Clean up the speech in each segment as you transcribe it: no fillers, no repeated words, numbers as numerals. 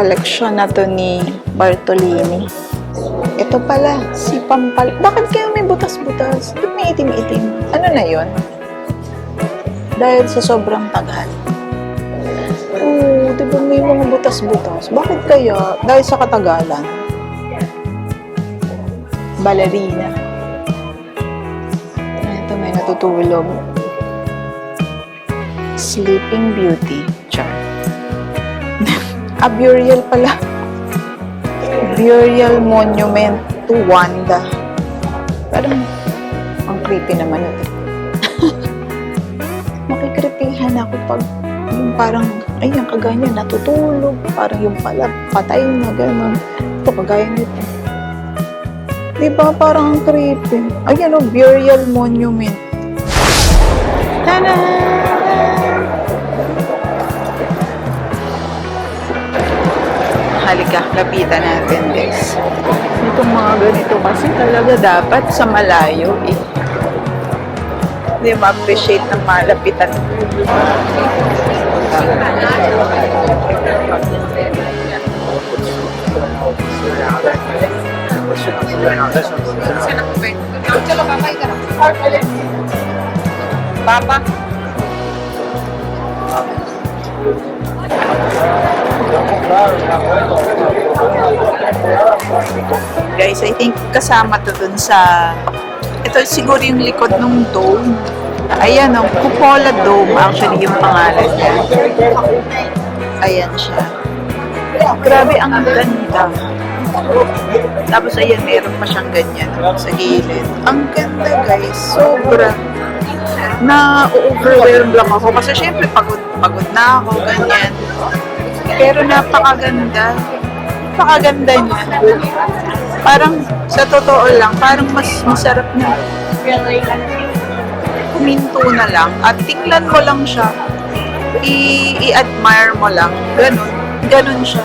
Koleksyon na to ni Bartolini. Ito pala, si Pampal. Bakit kaya may butas-butas? Ba't may itim-itim? Ano na yon? Dahil sa sobrang tagal. Oo, diba may mga butas-butas? Bakit kaya? Dahil sa katagalan. Ballerina. Ito, may natutulog. Sleeping Beauty. Char. Burial pala. Burial Monument to Wanda. Parang, ang creepy naman ito. Makikripihan ako pag yung parang, ay, yung kagaya natutulog. Parang yung pala, patay na, gano'n. Ito, kagaya nito. Diba, parang ang creepy. Ayan o, Burial Monument. Tada! Halika, lapitan natin, guys. Itong mga ganito kasi talaga dapat sa malayo, eh. Hindi ma-appreciate ng malapitan. Papa? Guys, I think kasama to dun sa ito siguro yung likod ng dome. Ayan o, Cupola Dome actually yung pangalan niya. Ayan siya. Grabe, ang ganda. Tapos ayan, meron pa siyang ganyan sa gilid. Ang ganda, guys. Sobra. Na-overwhelmed lang ako kasi syempre pagod na ako, ganyan. Pero napakaganda. Napakaganda niya. Parang, sa totoo lang, parang mas masarap na kuminto na lang at tingnan mo lang siya. I-admire mo lang. Ganon. Ganon siya.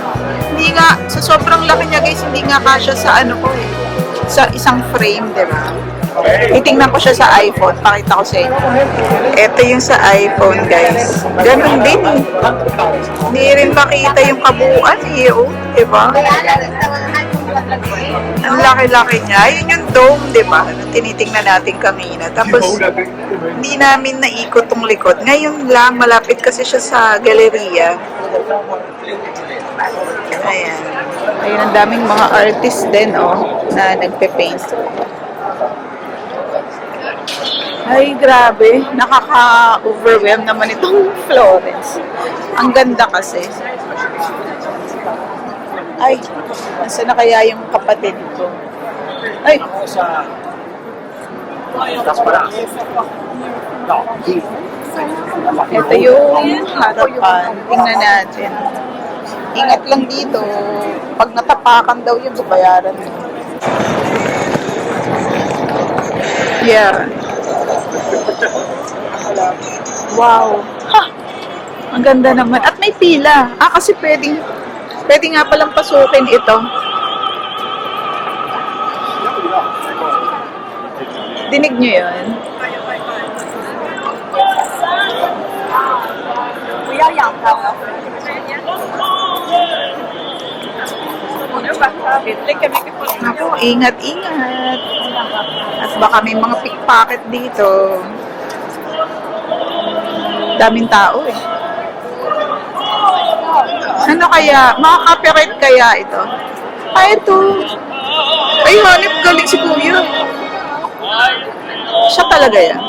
Hindi nga, sa sobrang laki niya, guys, hindi nga kasya sa ano ko eh. Sa isang frame, diba? Titingnan ko siya sa iPhone. Pakita ko sa inyo. Ito yung sa iPhone, guys. Ganun din eh. Hindi rin makita yung kabuuan eh. Oh, diba? Ang laki-laki niya. Yun yung dome, diba? Tinitingnan natin kanina. Tapos, hindi namin naikot tong likod. Ngayon lang, malapit kasi siya sa galeriya. Ayan. Ayun, ang daming mga artist din, oh, na nagpe-paint. Ay, grabe. Nakaka-overwhelm naman itong Florence. Ang ganda kasi. Ay, nasa na kaya yung kapatid ko? Ay! Ito yung harapan. Tingnan natin. Ingat lang dito. Pag natapakan daw yung babayaran mo. Yeah. Wow. Ha! Ang ganda naman. At may pila. Kasi pwede nga palang pasukin ito. Dinig nyo yun? Ako, ingat-ingat. At baka may mga pickpocket dito. Daming tao eh. Ano kaya? Makaka-copyright kaya ito? Ito. Ay, hanip, galing si Kuya. Siya talaga yan.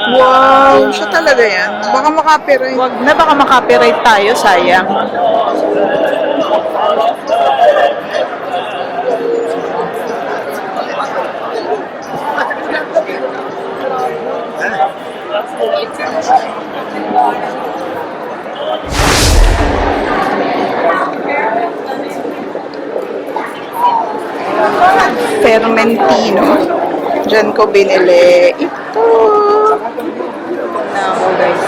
Wow, siya talaga yan. Baka makapiright. Wag na, baka makapiright tayo, sayang. Fermentino. Diyan ko binili ito. Ako, guys.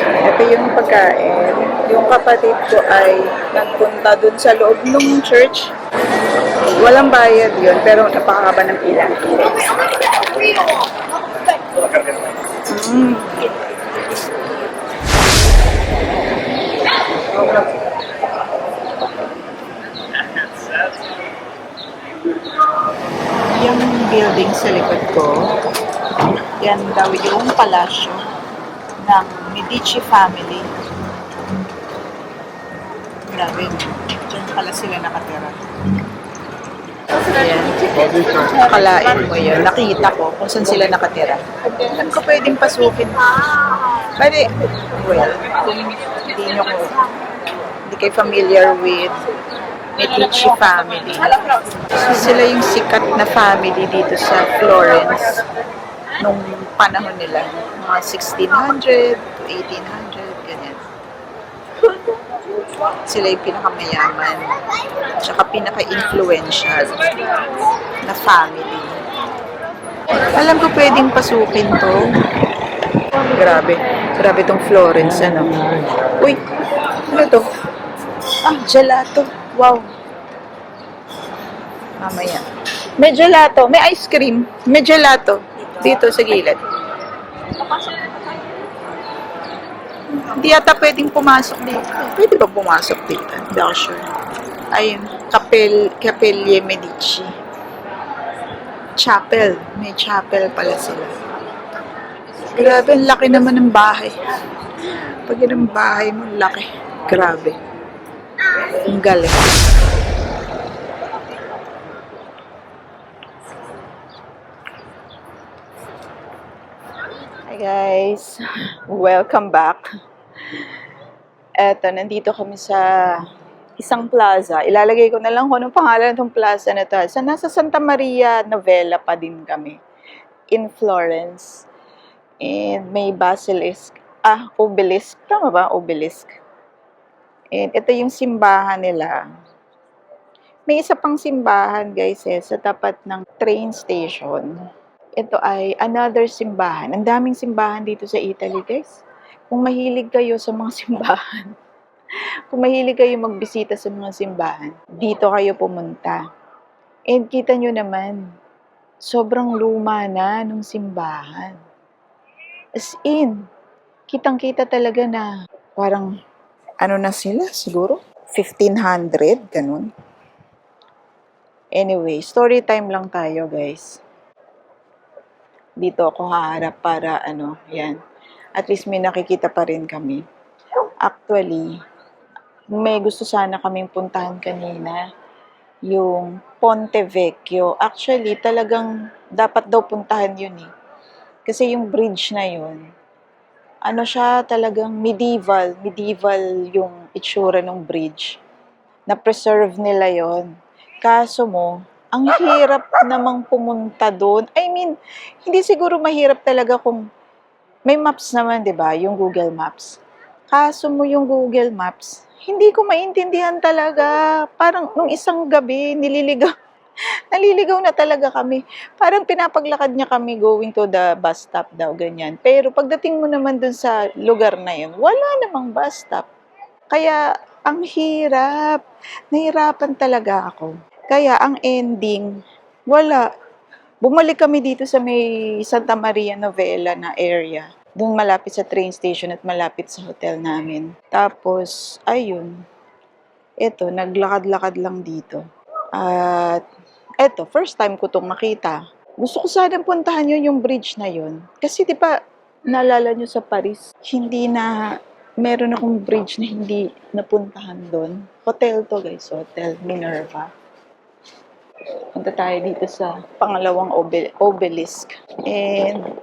Ito yung pagkain. Yung kapatid ko ay nagpunta dun sa loob ng church. Walang bayad yun, pero napakahaba ng pila. Yung building sa likod ko, yan daw yung palasyo ng Medici family. Grabe, dyan pala sila nakatira. Ayan. Kalain mo yun. Nakita ko kung saan sila nakatira. Saan ko pwedeng pasukin? Bali, well, kung hindi kayo familiar with Medici family. So, sila yung sikat na family dito sa Florence nung panahon nila. Mga 1600 to 1800, ganyan. Sila yung pinakamayaman tsaka pinaka-influential na family. Alam ko pwedeng pasukin to. Grabe. Grabe tong Florence, ano. Uy, ano to? Ah, gelato. Wow. Mamaya. May gelato. May ice cream. May gelato. Dito sa gilid. Hindi yata pwedeng pumasok dito. Pwede ba pumasok dito? Hindi ako sure. Ayun. Capelle Medici. Chapel. May chapel pala sila. Grabe, ang laki naman ng bahay. Pag yun ang bahay mo, laki. Grabe. Ang galing. Hi guys. Welcome back. Eto, nandito kami sa isang plaza. Ilalagay ko na lang kung anong pangalan ng plaza na to. Nasa Santa Maria Novella pa din kami. In Florence. And may basilisk. Obelisk. Tama ba? Obelisk. And ito yung simbahan nila. May isa pang simbahan, guys, sa tapat ng train station. Ito ay another simbahan. Ang daming simbahan dito sa Italy, guys. Kung mahilig kayo sa mga simbahan, kung mahilig kayo magbisita sa mga simbahan, dito kayo pumunta. And kita nyo naman, sobrang luma na nung simbahan. As in, kitang-kita talaga na parang, ano na sila, siguro? 1500, ganun. Anyway, story time lang tayo, guys. Dito ako haharap para, yan. At least may nakikita pa rin kami. Actually, may gusto sana kaming puntahan kanina, yung Ponte Vecchio. Actually, talagang dapat daw puntahan yun eh. Kasi yung bridge na yun, ano siya, talagang medieval yung itsura ng bridge. Na-preserve nila yon. Kaso mo, ang hirap namang pumunta doon. I mean, hindi siguro mahirap talaga kung may maps naman, 'di ba? Yung Google Maps. Kaso mo yung Google Maps, hindi ko maintindihan talaga. Parang nung isang gabi, naliligaw na talaga kami. Parang pinapaglakad niya kami going to the bus stop daw, ganyan. Pero pagdating mo naman dun sa lugar na yun, wala namang bus stop. Kaya, ang hirap. Nahirapan talaga ako. Kaya, ang ending, wala. Bumalik kami dito sa may Santa Maria Novella na area. Doon malapit sa train station at malapit sa hotel namin. Tapos, ayun. Eto, naglakad-lakad lang dito. At, eto, first time ko itong makita. Gusto ko sanang puntahan yun, yung bridge na yun. Kasi di ba, naalala nyo sa Paris, hindi na, meron akong bridge na hindi napuntahan doon. Hotel to guys, Hotel Minerva. Punta tayo dito sa pangalawang obelisk. And,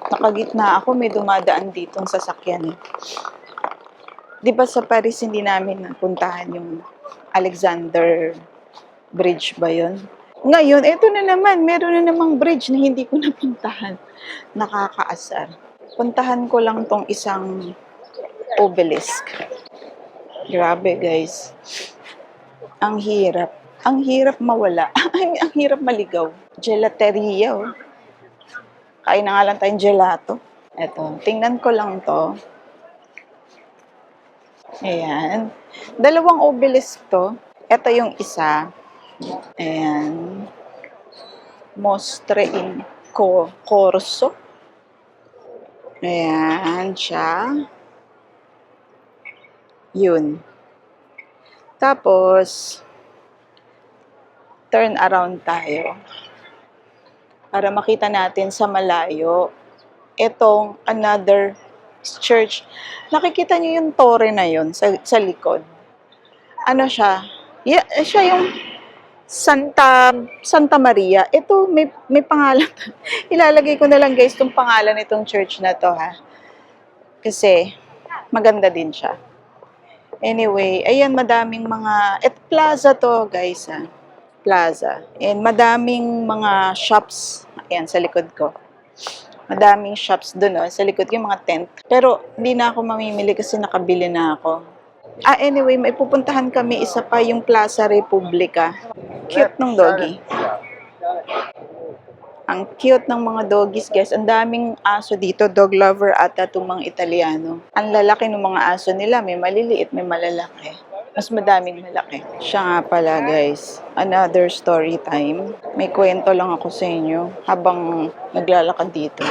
nakagitna ako, may dumadaan ditong sasakyan. Di ba sa Paris, hindi namin napuntahan yung Alexander Bridge ba yun? Ngayon, eto na naman, meron na namang bridge na hindi ko napuntahan. Nakakaasar. Puntahan ko lang tong isang obelisk. Grabe, guys. Ang hirap. Ang hirap mawala. Ang hirap maligaw. Gelateria, oh. Kain na nga lang tayong gelato. Eto, tingnan ko lang to. Ayan. Dalawang obelisk to. Eto yung isa. Ayan. Mostre in Corso. Ayan siya. Yun. Tapos, turn around tayo. para makita natin sa malayo. Itong another church. Nakikita niyo yung tore na yun sa likod. Ano siya? Siya yung Santa Maria. Ito, may pangalan. Ilalagay ko na lang guys itong pangalan nitong church na to ha. Kasi maganda din siya. Anyway, ayan madaming mga, plaza to guys ha. Plaza. And madaming mga shops. Ayan, sa likod ko. Madaming shops doon, sa likod yung mga tent. Pero hindi na ako mamimili kasi nakabili na ako. Anyway, may pupuntahan kami, isa pa yung Plaza Republica. Cute ng doggy. Ang cute ng mga doggies, guys. Ang daming aso dito. Dog lover ata itong mga Italiano. Ang lalaki ng mga aso nila. May maliliit, may malalaki. Mas madaming malaki. Siya nga pala, guys. Another story time. May kwento lang ako sa inyo habang naglalakad dito.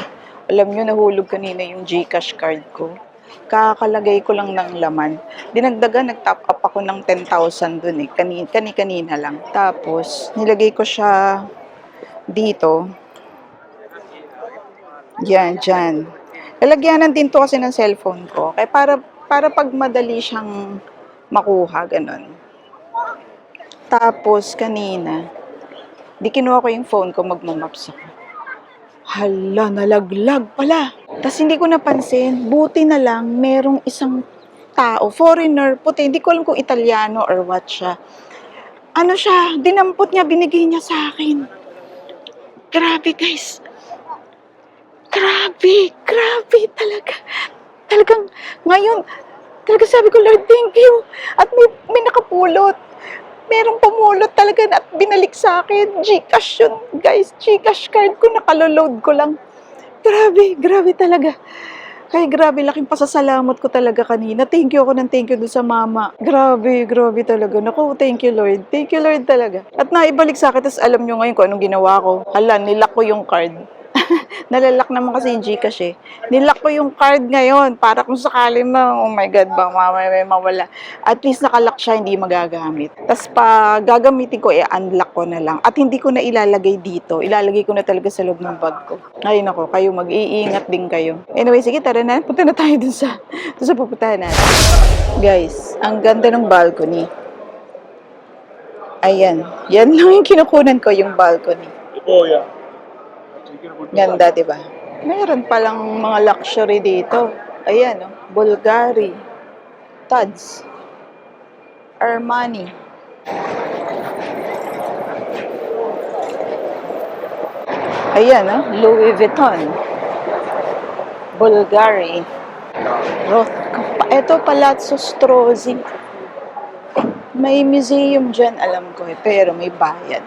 Alam nyo, nahulog kanina yung GCash card ko. Kakalagay ko lang ng laman. Dinagdagan, nag-top up ako ng 10,000 dun eh. Kanina lang. Tapos, nilagay ko siya dito. Yan, dyan. Lalagyanan din to kasi ng cellphone ko. Kaya para pag madali siyang makuha, ganun. Tapos, kanina, di kinuha ko yung phone ko, magmamaps ako. Hala, nalaglag pala. Tapos hindi ko napansin, buti na lang, merong isang tao, foreigner, puti, hindi ko alam kung Italiano or what siya. Ano siya, dinampot niya, binigay niya sa akin. Grabe guys. Grabe talaga. Talagang, ngayon, talaga sabi ko, Lord, thank you. At may nakapulot. Merong pumulot talaga at binalik sa akin. GCash yun, guys. GCash card ko, nakaloload ko lang. Grabe talaga. Ay, grabe, laking pasasalamat ko talaga kanina. Thank you ako ng thank you doon sa mama. Grabe talaga. Naku, thank you, Lord. Thank you, Lord talaga. At naibalik sa akin, tapos alam nyo ngayon kung anong ginawa ko. Hala, nilak ko yung card. Nalalak naman kasi yung GCash eh. Nilak ko yung card ngayon para kung sakali oh my God, bang may mawala. At least nakalock siya, hindi magagamit. Tapos pag gagamitin ko, unlock ko na lang. At hindi ko na ilalagay dito. Ilalagay ko na talaga sa loob ng bag ko. Ay nako, kayo mag-iingat din kayo. Anyway, sige, tara na. Punta na tayo dun sa pupuntahan natin. Guys, ang ganda ng balcony. Ayan. Yan lang yung kinukunan ko, yung balcony. Oh, yeah. Ganda, diba? Meron palang mga luxury dito. Ayan, Bulgari, Tod's, Armani. Ayan, Louis Vuitton, Bulgari, Rothko. Ito, Palazzo Strozzi. May museum dyan, alam ko pero may bayad.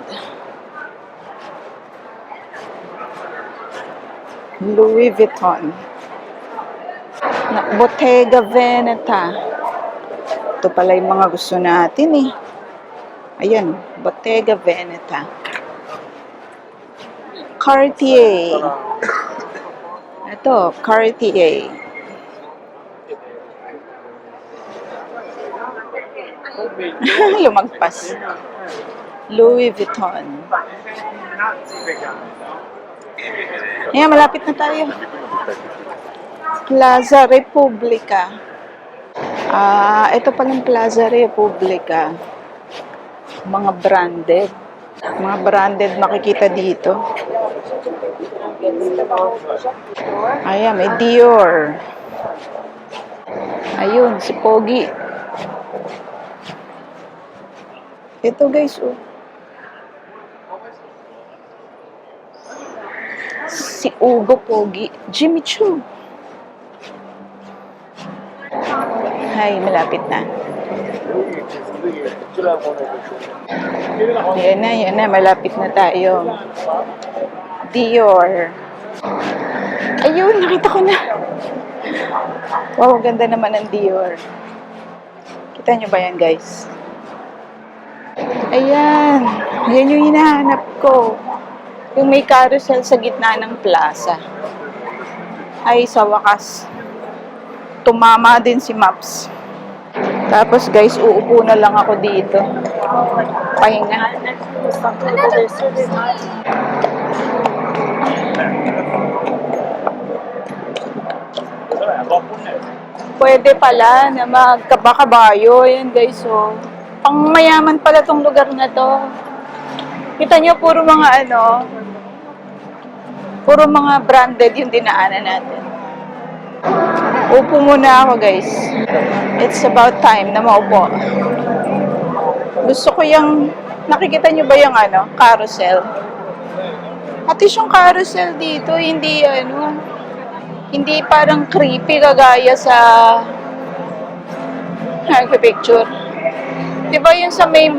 Louis Vuitton. Bottega Veneta. Ito pala yung mga gusto natin eh. Ayan, Bottega Veneta. Cartier. Ito, Cartier. Lumagpas. Louis Vuitton. Ayan, malapit na tayo. Plaza Republica. Ito palang Plaza Republica. Mga branded. Mga branded makikita dito. Ayan, may Dior. Ayun, si Pogi. Ito guys, si Ugo Pogi. Jimmy Choo. Hay, malapit na. Yan na, malapit na tayo. Dior. Ayun, nakita ko na. Wow, ganda naman ng Dior. Kita nyo ba yan, guys? Ayan. Yan yung hinahanap ko. Yung may carousel sa gitna ng plaza. Ay, sa wakas. Tumama din si Maps. Tapos guys, uupo na lang ako dito. Pahinga. Pwede pala na magkabakabayo. Ayan guys, so. Pangmayaman pala tong lugar na to. Kita nyo, puro mga branded yung dinaanan natin. Upo muna ako guys. It's about time na maupo. Gusto ko yung, nakikita nyo ba yung carousel? At least yung carousel dito, hindi parang creepy kagaya sa picture. Diba yung sa may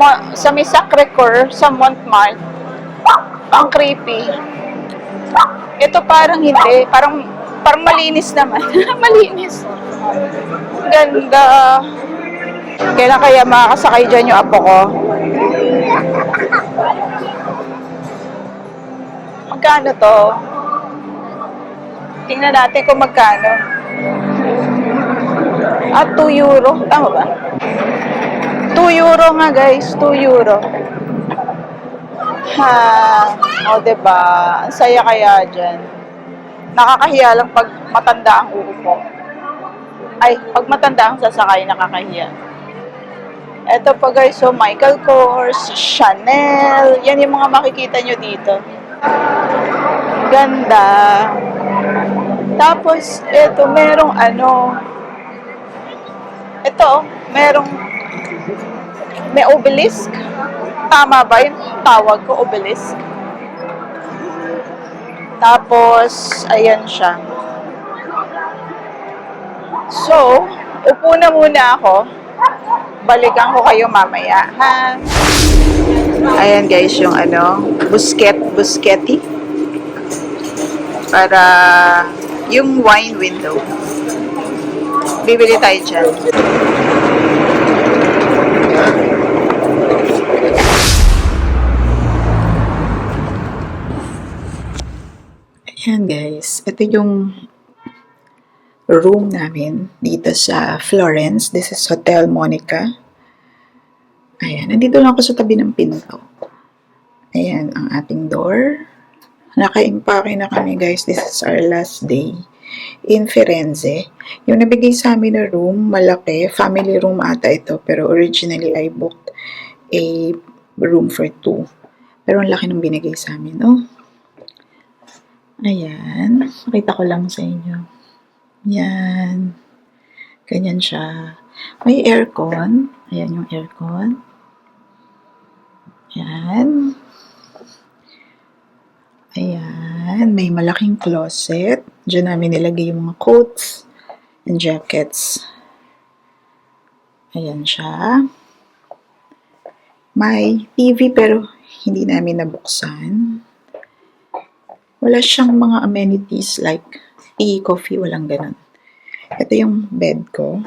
Sacré-Cœur, sa Montmartre, ang creepy. Ito parang hindi, parang malinis naman. Malinis. Ganda. Kailan kaya makakasakay dyan yung apo ko? Magkano to? Tingnan natin kung magkano. 2 euro. Tama ba? 2 euro nga guys. 2 euro. O diba? Ang saya kaya dyan. Nakakahiya lang pag matanda ang uupo. Ay, pag matanda ang sasakay, nakakahiya. Eto pa guys, so Michael Kors, Chanel, yan yung mga makikita nyo dito. Ganda. Tapos, eto, may obelisk. Tama ba yung tawag ko, obelisk? Tapos, ayan siya. So, upo na muna ako. Balikan ko kayo mamaya, ha? Ayan guys, yung Busquetti. Para yung wine window. Bibili tayo dyan. Ayan guys, ito yung room namin dito sa Florence. This is Hotel Monica. Ayan, nandito lang ako sa tabi ng pinto. Ayan ang ating door. Naka-impake na kami guys. This is our last day in Firenze. Yung nabigay sa amin na room, malaki. Family room ata ito. Pero originally I booked a room for 2. Pero ang laki ng binigay sa amin, oh. Ayan. Makita ko lang sa inyo. Yan. Ganyan siya. May aircon. Ayan yung aircon. Ayan. Ayan. May malaking closet. Diyan namin nilagay yung mga coats and jackets. Ayan siya. May TV pero hindi namin nabuksan. Wala siyang mga amenities like tea, coffee, walang ganun. Ito yung bed ko.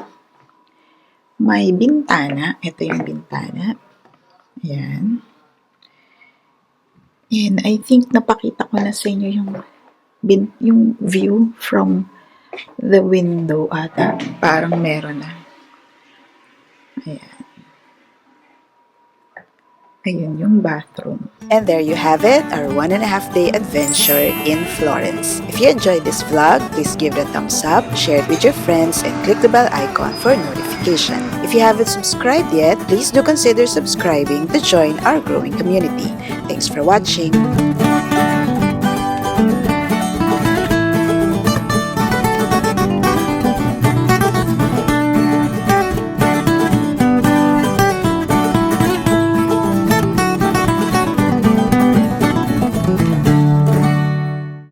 May bintana. Ito yung bintana. Ayan. And I think napakita ko na sa inyo yung view from the window ata. Parang meron na. Ayan. Ayun yung bathroom. And there you have it, our 1.5-day adventure in Florence. If you enjoyed this vlog, please give it a thumbs up, share it with your friends, and click the bell icon for notification. If you haven't subscribed yet, please do consider subscribing to join our growing community. Thanks for watching.